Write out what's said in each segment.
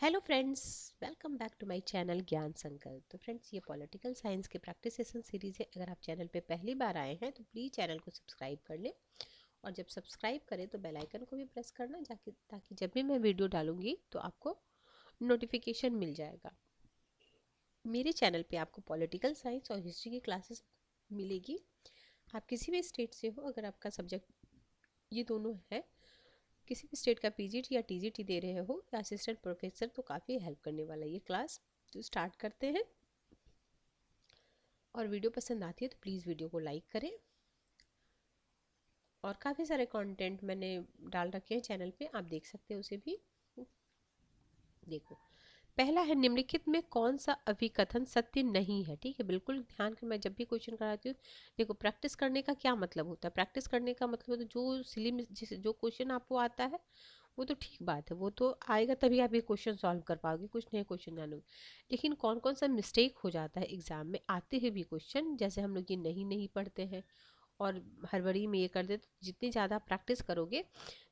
Hello friends, welcome back to my channel Gyan Sankalp. तो friends, ये political science के practice session series है। अगर आप चैनल पे पहली बार आए हैं तो प्लीज़ चैनल को सब्सक्राइब कर लें, और जब सब्सक्राइब करें तो बेल आइकन को भी प्रेस करना, ताकि जब भी मैं वीडियो डालूंगी तो आपको नोटिफिकेशन मिल जाएगा। मेरे चैनल पे आपको पॉलिटिकल साइंस और हिस्ट्री की क्लासेस मिलेगी। आप किसी भी स्टेट से हो, अगर आपका सब्जेक्ट ये दोनों है, किसी भी स्टेट का पीजीटी या टीजीटी दे रहे हो या असिस्टेंट प्रोफेसर, तो काफ़ी हेल्प करने वाला ये क्लास। तो स्टार्ट करते हैं। और वीडियो पसंद आती है तो प्लीज़ वीडियो को लाइक करें। और काफ़ी सारे कंटेंट मैंने डाल रखे हैं चैनल पे, आप देख सकते हैं उसे भी। देखो, पहला है, निम्नलिखित में कौन सा अभिकथन सत्य नहीं है। ठीक है, बिल्कुल ध्यान कर, मैं जब भी क्वेश्चन कराती हूँ, देखो प्रैक्टिस करने का क्या मतलब होता है। प्रैक्टिस करने का मतलब है जो सिली जिस जो क्वेश्चन आपको आता है वो तो ठीक बात है, वो तो आएगा तभी आप ये क्वेश्चन सॉल्व कर पाओगे, कुछ नए क्वेश्चन जानोगे। लेकिन कौन कौन सा मिस्टेक हो जाता है एग्जाम में आते हुए भी क्वेश्चन, जैसे हम लोग ये नहीं नहीं पढ़ते हैं और हड़बड़ी में ये कर देते। तो जितनी ज़्यादा प्रैक्टिस करोगे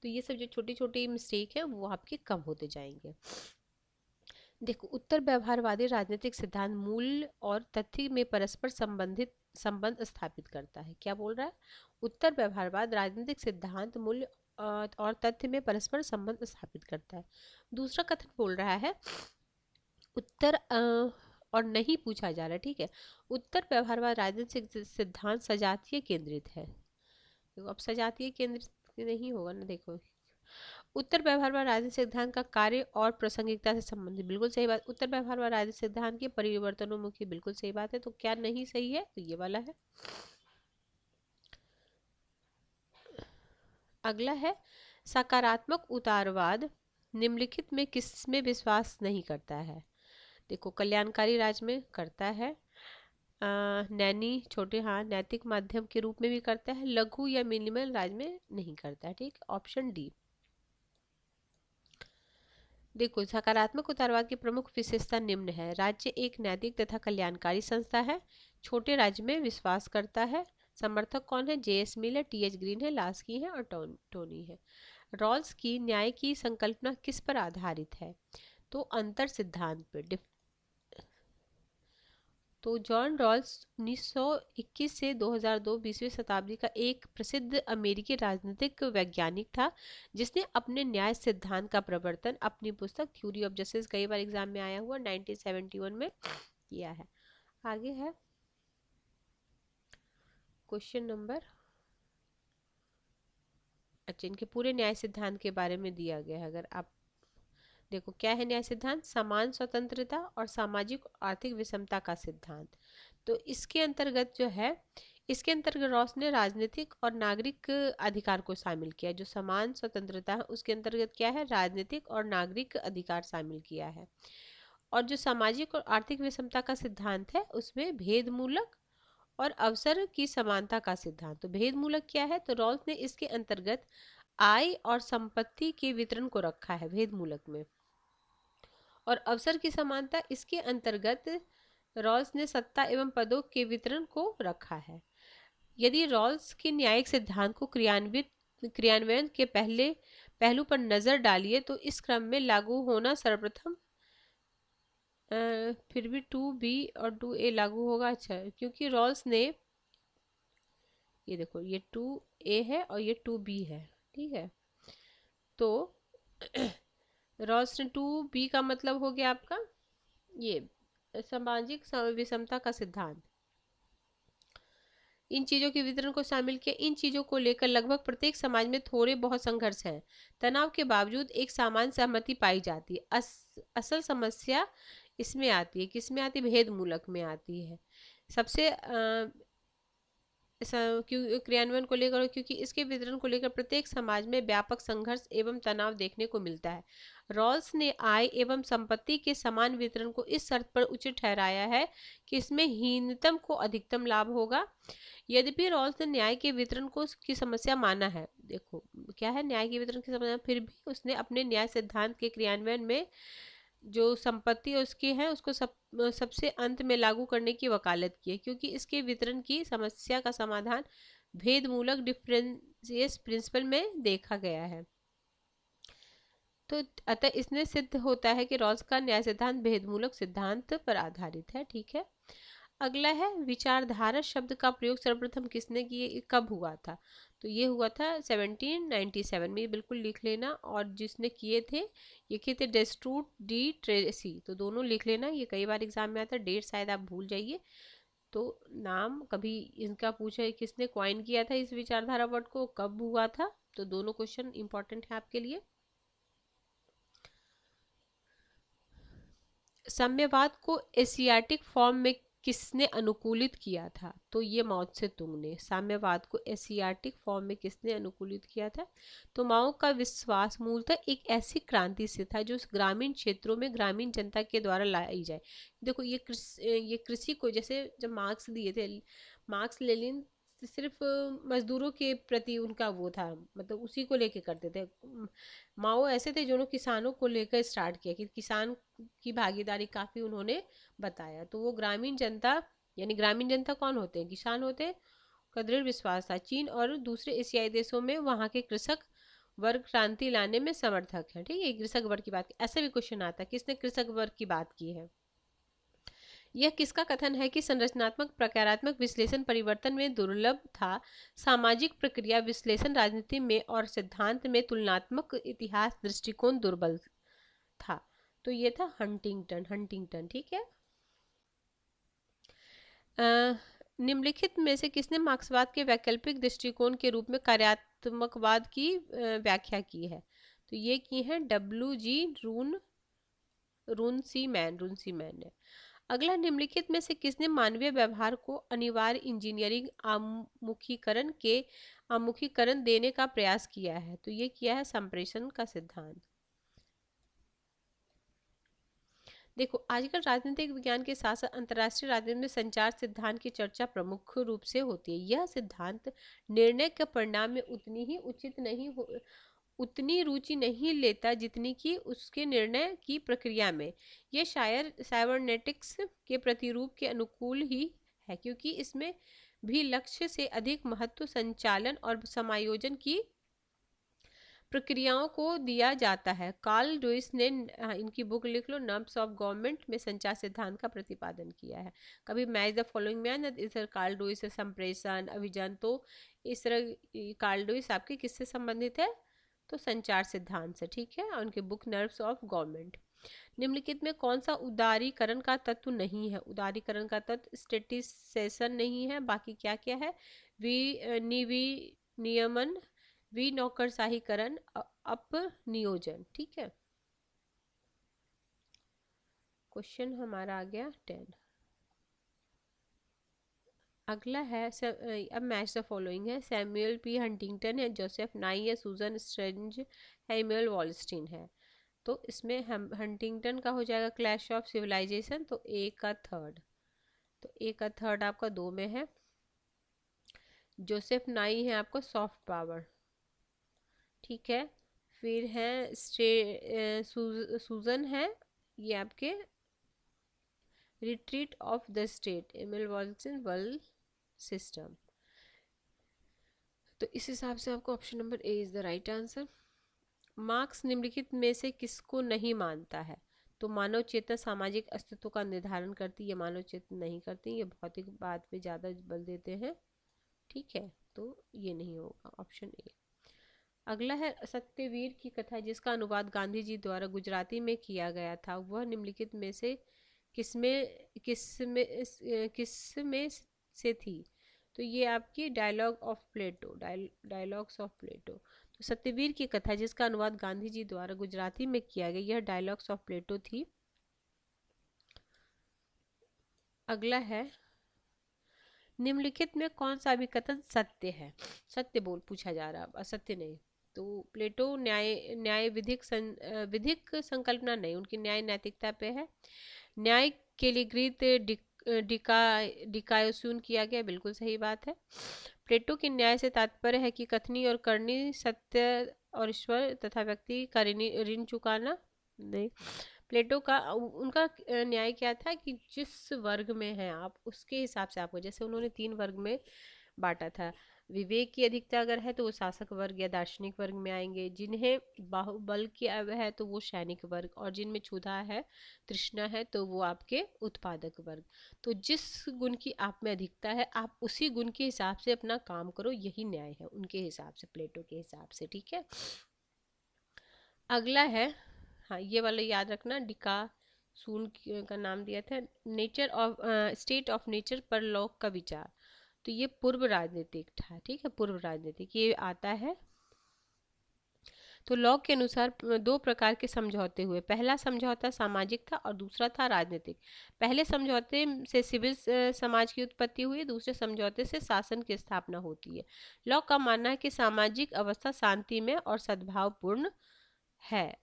तो ये सब जो छोटी छोटी मिस्टेक है वो आपके कम होते जाएंगे। देखो, उत्तर व्यवहारवादी राजनीतिक सिद्धांत मूल और तथ्य में परस्पर संबंध स्थापित करता है। क्या बोल रहा है? उत्तर व्यवहारवाद राजनीतिक सिद्धांत मूल्य और तथ्य में परस्पर संबंध स्थापित करता है। दूसरा कथन बोल रहा है, उत्तर और नहीं पूछा जा रहा है। ठीक है, उत्तर व्यवहारवाद राजनीतिक सिद्धांत सजातीय केंद्रित है। देखो, अब सजातीय केंद्रित नहीं होगा ना। देखो, उत्तर व्यवहार व राजनीतिक सिद्धांत का कार्य और प्रासंगिकता से संबंधित, बिल्कुल सही बात। उत्तर व्यवहार व राजनीतिक सिद्धांत के परिवर्तनोन्मुखी, बिल्कुल सही बात है। तो क्या नहीं सही है? तो ये वाला है। अगला है, सकारात्मक उदारवाद निम्नलिखित में किस में विश्वास नहीं करता है। देखो, कल्याणकारी राज में करता है, नैनी छोटे हाँ नैतिक माध्यम के रूप में भी करता है, लघु या मिनिमल राज में नहीं करता है। ठीक, ऑप्शन डी। देखो, सकारात्मक उदारवाद की प्रमुख विशेषता निम्न है। राज्य एक नैतिक तथा कल्याणकारी संस्था है, छोटे राज्य में विश्वास करता है। समर्थक कौन है? जेएस मिल है, टीएच ग्रीन है, लास्की है और टोनी है। रॉल्स की न्याय की संकल्पना किस पर आधारित है? तो अंतर सिद्धांत पर। तो जॉन रॉल्स 1921 से 2002 20वीं शताब्दी का एक प्रसिद्ध अमेरिकी राजनीतिक वैज्ञानिक था, जिसने अपने न्याय सिद्धांत का प्रवर्तन अपनी पुस्तक थ्योरी ऑफ जस्टिस, कई बार एग्जाम में आया हुआ, 1971 में किया है। आगे है क्वेश्चन नंबर, अच्छा, इनके पूरे न्याय सिद्धांत के बारे में दिया गया है। अगर आप देखो, क्या है न्याय सिद्धांत? समान स्वतंत्रता और सामाजिक आर्थिक विषमता का सिद्धांत। तो इसके अंतर्गत जो है, इसके अंतर्गत रॉस ने राजनीतिक और नागरिक अधिकार को शामिल किया। जो समान स्वतंत्रता है उसके अंतर्गत क्या है? राजनीतिक और नागरिक अधिकार शामिल किया है। और जो सामाजिक और आर्थिक विषमता का सिद्धांत है उसमें भेदमूलक और अवसर की समानता का सिद्धांत। तो भेदमूलक क्या है? तो रॉल्स ने इसके अंतर्गत आय और संपत्ति के वितरण को रखा है भेदमूलक में। और अवसर की समानता, इसके अंतर्गत रॉल्स ने सत्ता एवं पदों के वितरण को रखा है। यदि रॉल्स के न्यायिक सिद्धांत को क्रियान्वयन के पहले पहलू पर नजर डालिए तो इस क्रम में लागू होना सर्वप्रथम, फिर भी 2B और 2A लागू होगा। अच्छा, क्योंकि रॉल्स ने, ये देखो, ये 2A है और ये 2B है। ठीक है, तो रॉल्स ने 2B का मतलब हो गया आपका ये सामाजिक विषमता का सिद्धांत। इन चीजों के वितरण को शामिल किया। इन चीजों को लेकर लगभग प्रत्येक समाज में थोड़े बहुत संघर्ष है, तनाव के बावजूद एक सामान्य सहमति पाई जाती है। असल समस्या इसमें आती है, किसमें आती है? भेद मूलक में आती है। सबसे क्रियान्वयन को लेकर, क्योंकि इसके वितरण को लेकर प्रत्येक समाज में व्यापक संघर्ष एवं तनाव देखने को मिलता है। रॉल्स ने आय एवं संपत्ति के समान वितरण को इस शर्त पर उचित ठहराया है कि इसमें हीनतम को अधिकतम लाभ होगा। यद्यपि रॉल्स ने न्याय के वितरण को की समस्या माना है, देखो क्या है न्याय के वितरण की समस्या, फिर भी उसने अपने न्याय सिद्धांत के क्रियान्वयन में जो संपत्ति उसकी है उसको सबसे अंत में लागू करने की वकालत की है, क्योंकि इसके वितरण की समस्या का समाधान भेदमूलक डिफरेंशियस प्रिंसिपल में देखा गया है। तो अतः इसने सिद्ध होता है कि रॉल्स का न्याय सिद्धांत भेदमूलक सिद्धांत पर आधारित है। ठीक है। अगला है विचारधारा शब्द का प्रयोग सर्वप्रथम किसने किए, कब हुआ था? तो ये हुआ था 1797 में, बिल्कुल लिख लेना। और जिसने किए थे, ये किए थे डेस्ट्रूट डी ट्रेसी। तो दोनों लिख लेना, ये कई बार एग्जाम में आता है, डेट शायद आप भूल जाइए। तो नाम कभी इनका पूछा है किसने क्वाइन किया था इस विचारधारा वर्ड को, कब हुआ था, तो दोनों क्वेश्चन इंपॉर्टेंट है आपके लिए। साम्यवाद को एशियाटिक फॉर्म में किसने अनुकूलित किया था? तो ये माओ त्से तुंग ने। साम्यवाद को एशियाटिक फॉर्म में किसने अनुकूलित किया था? तो माओ का विश्वास मूलतः एक ऐसी क्रांति से था जो ग्रामीण क्षेत्रों में ग्रामीण जनता के द्वारा लाई जाए। देखो ये कृषि को, जैसे जब मार्क्स दिए थे, मार्क्स लेनिन सिर्फ मजदूरों के प्रति उनका वो था, मतलब उसी को लेके करते थे। माओ ऐसे थे जिन्होंने किसानों को लेकर स्टार्ट किया कि किसान की भागीदारी काफी उन्होंने बताया। तो वो ग्रामीण जनता, यानी ग्रामीण जनता कौन होते हैं, किसान होते हैं, का दृढ़ विश्वास था। चीन और दूसरे एशियाई देशों में वहाँ के कृषक वर्ग क्रांति लाने में समर्थक है। ठीक है, कृषक वर्ग की बात, ऐसा भी क्वेश्चन आता है किसने कृषक वर्ग की बात की है। यह किसका कथन है कि संरचनात्मक प्रकारात्मक विश्लेषण परिवर्तन में दुर्लभ था, सामाजिक प्रक्रिया विश्लेषण राजनीति में और सिद्धांत में तुलनात्मक इतिहास दृष्टिकोण दुर्बल था? तो ये था हंटिंगटन। ठीक है। निम्नलिखित में से किसने मार्क्सवाद के वैकल्पिक दृष्टिकोण के रूप में कार्यात्मकवाद की व्याख्या की है? तो ये की है WG रुनसीमैन ने। अगला, निम्नलिखित में से किसने मानवीय व्यवहार को अनिवार्य इंजीनियरिंग आमुखीकरण देने का प्रयास किया है? तो ये किया है संप्रेषण का सिद्धांत। देखो, आजकल राजनीतिक विज्ञान के साथ साथ अंतर्राष्ट्रीय राजनीति में संचार सिद्धांत की चर्चा प्रमुख रूप से होती है। यह सिद्धांत निर्णय के परिणाम में उतनी रुचि नहीं लेता जितनी कि उसके निर्णय की प्रक्रिया में। यह शायद साइबरनेटिक्स के प्रतिरूप के अनुकूल ही है, क्योंकि इसमें भी लक्ष्य से अधिक महत्व संचालन और समायोजन की प्रक्रियाओं को दिया जाता है। कार्ल लुइस ने इनकी बुक लिख लो, नर्व्स ऑफ गवर्नमेंट, में संचार सिद्धांत का प्रतिपादन किया है। कभी मैच द फॉलोइंग में आना, इस तरह कार्ल लुइस संप्रेषण अभिजन, तो इस तरह कार्ल लुइस आपके किससे संबंधित है? तो संचार सिद्धांत से। ठीक है, और उनके बुक नर्व्स ऑफ गवर्नमेंट। निम्नलिखित में कौन सा उदारीकरण का तत्व नहीं है? उदारीकरण का तत्व स्टेटिसेशन नहीं है, बाकी क्या क्या है? नियमन, नौकरशाहीकरण, अपनियोजन। ठीक है, क्वेश्चन हमारा आ गया 10। अगला है अब मैच द फॉलोइंग है। सैमुअल पी हंटिंगटन है, जोसेफ नाई है, सूजन स्ट्रेंज है, इमेल वॉलस्टीन है। तो इसमें हम हंटिंगटन का हो जाएगा क्लैश ऑफ सिविलाइजेशन, तो ए का थर्ड। तो ए का थर्ड आपका 2 में है। जोसेफ नाई है आपको सॉफ्ट पावर। ठीक है, फिर है सूजन है, ये आपके retreat of the state, Emil Wallerstein world system. तो इस हिसाब से आपको option number A is the right answer. Marks निम्नलिखित में से किसको नहीं मानता है? तो मानव चेतना सामाजिक अस्तित्व का निर्धारण करती है, मानव चेतना नहीं करती, ये भौतिकवाद पे ज़्यादा बल देते हैं। ठीक है, तो ये नहीं होगा, ऑप्शन ए। अगला है सत्यवीर की कथा, जिसका अनुवाद गांधी जी द्वारा गुजराती में किया गया था, वह निम्नलिखित में से किसमें से थी? तो ये आपकी डायलॉग्स ऑफ प्लेटो। तो सत्यवीर की कथा, जिसका अनुवाद गांधी जी द्वारा गुजराती में किया गया, यह डायलॉग्स ऑफ प्लेटो थी। अगला है, निम्नलिखित में कौन सा भी कथन सत्य है? सत्य बोल पूछा जा रहा है, असत्य नहीं। तो प्लेटो न्याय विधिक संकल्पना नहीं, उनकी न्याय नैतिकता पे है। न्याय के लिए ग्रीत डिकायोसून किया गया, बिल्कुल सही बात है। प्लेटो के न्याय से तात्पर्य है कि कथनी और करनी, सत्य और ईश्वर तथा व्यक्ति का ऋण चुकाना नहीं। प्लेटो का उनका न्याय क्या था कि जिस वर्ग में हैं आप, उसके हिसाब से आपको, जैसे उन्होंने 3 वर्ग में बांटा था, विवेक की अधिकता अगर है तो वो शासक वर्ग या दार्शनिक वर्ग में आएंगे। जिन्हें बाहुबल की है तो वो सैनिक वर्ग, और जिनमें क्षुधा है, तृष्णा है, तो वो आपके उत्पादक वर्ग। तो जिस गुण की आप में अधिकता है आप उसी गुण के हिसाब से अपना काम करो, यही न्याय है उनके हिसाब से, प्लेटो के हिसाब से। ठीक है, अगला है, हाँ ये वाला याद रखना, डिका सून का नाम दिया था, nature of state of nature पर लॉक का विचार। तो ये पूर्व राजनीतिक था। ठीक है, पूर्व राजनीतिक ये आता है। तो लॉक के अनुसार दो प्रकार के समझौते हुए। पहला समझौता सामाजिक था और दूसरा था राजनीतिक। पहले समझौते से सिविल समाज की उत्पत्ति हुई, दूसरे समझौते से शासन की स्थापना होती है। लॉक का मानना है कि सामाजिक अवस्था शांति में और सद्भावपूर्ण है।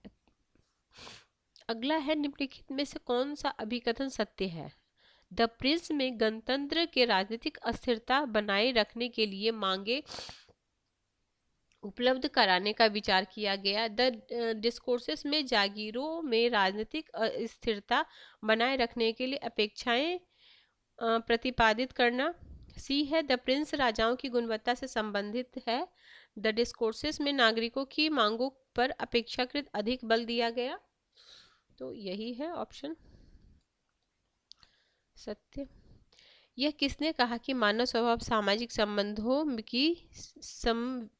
अगला है, निम्नलिखित में से कौन सा अभिकथन सत्य है? द प्रिंस में गणतंत्र के राजनीतिक अस्थिरता बनाए रखने के लिए मांगे उपलब्ध कराने का विचार किया गया। द डिस्कोर्सेस में जागीरों में राजनीतिक स्थिरता बनाए रखने के लिए अपेक्षाएं प्रतिपादित करना। सी है, द प्रिंस राजाओं की गुणवत्ता से संबंधित है। द डिस्कोर्सेस में नागरिकों की मांगों पर अपेक्षाकृत अधिक बल दिया गया। तो यही है ऑप्शन सत्य। यह किसने कहा कि मानव स्वभाव सामाजिक संबंधों की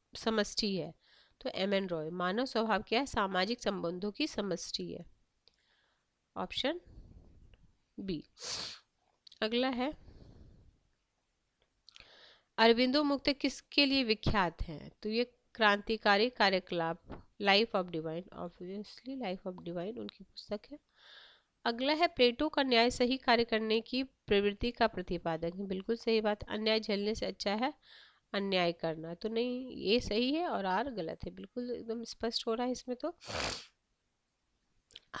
समष्टि है? तो एम एन रॉय। मानव स्वभाव क्या है? सामाजिक संबंधों की समष्टि है, ऑप्शन बी। अगला है, अरविंदो मुक्त किसके लिए विख्यात हैं? तो ये क्रांतिकारी कार्यकलाप, life of divine, obviously life of divine उनकी पुस्तक है। अगला है, प्लेटो का न्याय सही कार्य करने की प्रवृत्ति का प्रतिपादक है। बिल्कुल सही बात, अन्याय झेलने से अच्छा है अन्याय करना। तो नहीं, ये सही है और आर गलत है, बिल्कुल एकदम स्पष्ट हो रहा है इसमें। तो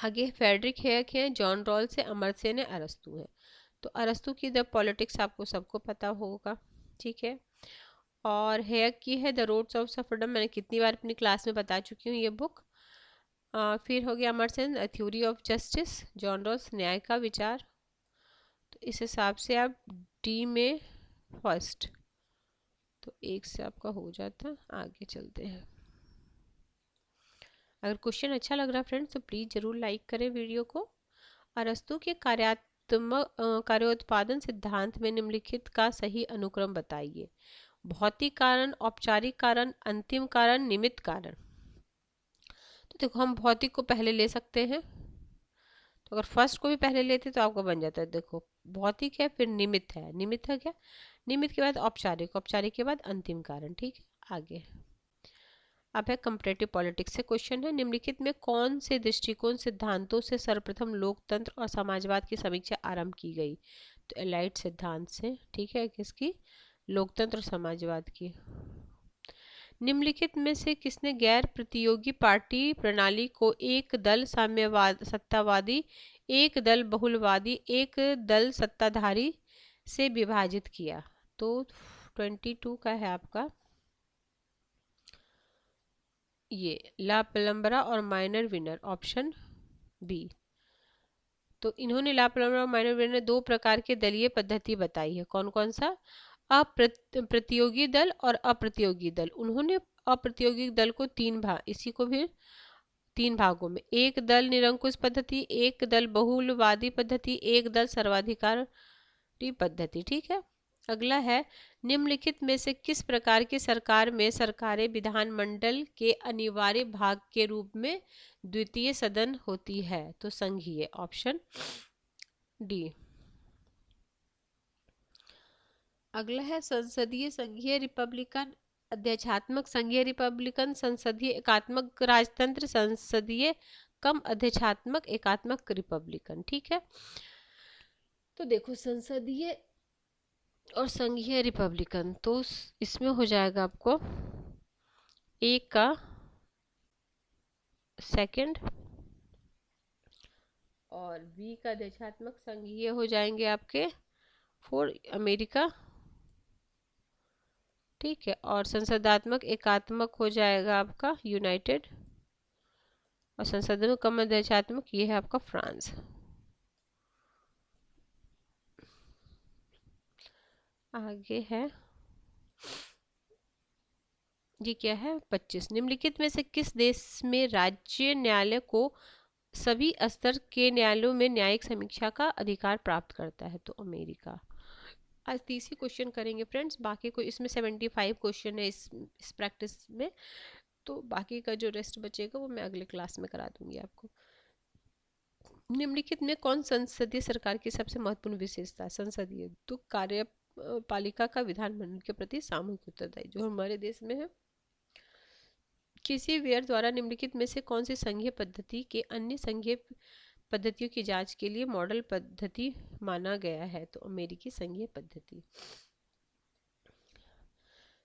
आगे फ्रेडरिक हेयक है, जॉन रॉल्स है, अमर्त्य सेन है, अरस्तू है। तो अरस्तू की द पॉलिटिक्स आपको सबको पता होगा। ठीक है, और हेयक की है द रोड्स ऑफ फ्रीडम, मैंने कितनी बार अपनी क्लास में बता चुकी हूँ ये बुक। फिर हो गया Amartya Sen theory of justice, John Rawls न्याय का विचार। तो इस हिसाब से आप डी में फर्स्ट, तो एक से आपका हो जाता। आगे चलते हैं। अगर क्वेश्चन अच्छा लग रहा फ्रेंड्स तो प्लीज़ ज़रूर लाइक करें वीडियो को। अरस्तु के कार्योत्पादन सिद्धांत में निम्नलिखित का सही अनुक्रम बताइए। भौतिक कारण, औपचारिक कारण, अंतिम कारण, निमित्त कारण। तो देखो, हम भौतिक को पहले ले सकते हैं, तो अगर फर्स्ट को भी पहले लेते तो आपको बन जाता है। देखो, भौतिक है, फिर निमित्त है, निमित्त है क्या, निमित्त के बाद औपचारिक, औपचारिक के बाद अंतिम कारण। ठीक है, आगे अब है कंपैरेटिव पॉलिटिक्स से क्वेश्चन है, निम्नलिखित में कौन से दृष्टिकोण सिद्धांतों से सर्वप्रथम लोकतंत्र और समाजवाद की समीक्षा आरंभ की गई? तो एलाइट सिद्धांत से। ठीक है, किसकी? लोकतंत्र और समाजवाद की। निम्नलिखित में से किसने गैर प्रतियोगी पार्टी प्रणाली को एक दल साम्यवाद सत्तावादी, एक दल बहुलवादी, एक दल सत्ताधारी से विभाजित किया? तो 22 का है आपका ये ला पलम्बरा और माइनर विनर, ऑप्शन बी। तो इन्होंने ला पलम्बरा और माइनर विनर दो प्रकार के दलीय पद्धति बताई है। कौन कौन सा? प्रतियोगी दल और अप्रतियोगी दल। उन्होंने अप्रतियोगी दल को इसी को भी तीन भागों में, एक दल निरंकुश पद्धति, एक दल बहुलवादी पद्धति, एक दल सर्वाधिकारी पद्धति। ठीक है, अगला है, निम्नलिखित में से किस प्रकार की सरकार में सरकारें विधानमंडल के अनिवार्य भाग के रूप में द्वितीय सदन होती है? तो संघीय, ऑप्शन डी। अगला है, संसदीय संघीय रिपब्लिकन, अध्यक्षात्मक संघीय रिपब्लिकन, संसदीय एकात्मक राजतंत्र, संसदीय कम अध्यक्षात्मक एकात्मक रिपब्लिकन। ठीक है, तो देखो संसदीय और संघीय रिपब्लिकन, तो इसमें हो जाएगा आपको एक का सेकंड और बी का देशात्मक। संघीय हो जाएंगे आपके 4 अमेरिका। ठीक है, और संसदात्मक एकात्मक हो जाएगा आपका यूनाइटेड, और संसद में कम देशात्मक ये है आपका फ्रांस। आगे है ये क्या है 25। निम्नलिखित में से किस देश में राज्य न्यायालय को सभी स्तर के न्यायालयों में न्यायिक समीक्षा का अधिकार प्राप्त करता है? तो अमेरिका। आज 30 ही क्वेश्चन करेंगे फ्रेंड्स, बाकी को इसमें 75 क्वेश्चन है इस प्रैक्टिस में, तो बाकी का जो रेस्ट बचेगा वो मैं अगले क्लास में करा दूंगी आपको। निम्नलिखित में कौन संसदीय सरकार की सबसे महत्वपूर्ण विशेषता है? संसदीय तो कार्यपालिका का विधानमंडल के प्रति सामूहिक उत्तरदायी, जो हमारे देश में है। किसी वेयर द्वारा निम्नलिखित में से कौन सी संघीय पद्धति के अन्य संघीय पद्धतियों की जांच के लिए मॉडल पद्धति माना गया है? तो अमेरिकी संघीय पद्धति।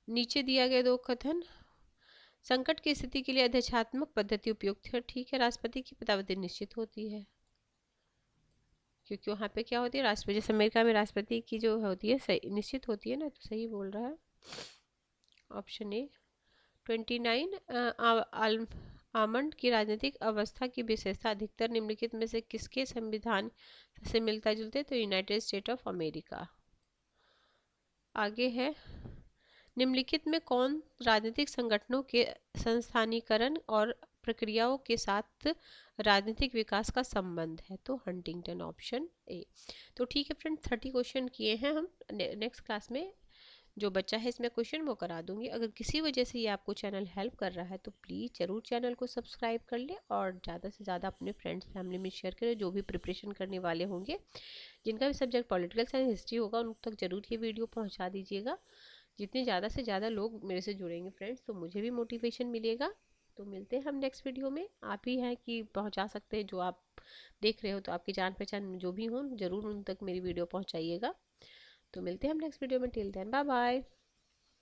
नीचे दिया गया दो कथन, संकट की स्थिति के लिए अध्यक्षात्मक पद्धति उपयुक्त है। ठीक है, राष्ट्रपति की पदावधि निश्चित होती है, क्योंकि वहाँ पे क्या होती है, राष्ट्रपति, जैसे अमेरिका में राष्ट्रपति की जो होती है सही निश्चित होती है ना, तो सही बोल रहा है ऑप्शन ए। 29 आमंड की राजनीतिक अवस्था की विशेषता अधिकतर निम्नलिखित में से किसके संविधान से मिलता जुलते? तो यूनाइटेड स्टेट ऑफ अमेरिका। आगे है, निम्नलिखित में कौन राजनीतिक संगठनों के संस्थानीकरण और प्रक्रियाओं के साथ राजनीतिक विकास का संबंध है? तो हंटिंगटन, ऑप्शन ए। तो ठीक है फ्रेंड, 30 क्वेश्चन किए हैं हम। नेक्स्ट क्लास में जो बच्चा है इसमें क्वेश्चन वो करा दूंगी। अगर किसी वजह से ये आपको चैनल हेल्प कर रहा है तो प्लीज़ ज़रूर चैनल को सब्सक्राइब कर ले और ज़्यादा से ज़्यादा अपने फ्रेंड्स फैमिली में शेयर करें, जो भी प्रिपरेशन करने वाले होंगे, जिनका भी सब्जेक्ट पॉलिटिकल साइंस हिस्ट्री होगा उन तक ज़रूर ये वीडियो पहुँचा दीजिएगा। जितने ज़्यादा से ज़्यादा लोग मेरे से जुड़ेंगे फ्रेंड्स, तो मुझे भी मोटिवेशन मिलेगा। तो मिलते हैं हम नेक्स्ट वीडियो में। आप ही हैं कि पहुंचा सकते हैं, जो आप देख रहे हो तो आपकी जान पहचान जो भी हो ज़रूर उन तक मेरी वीडियो पहुंचाइएगा। तो मिलते हैं हम नेक्स्ट वीडियो में। Till then bye bye.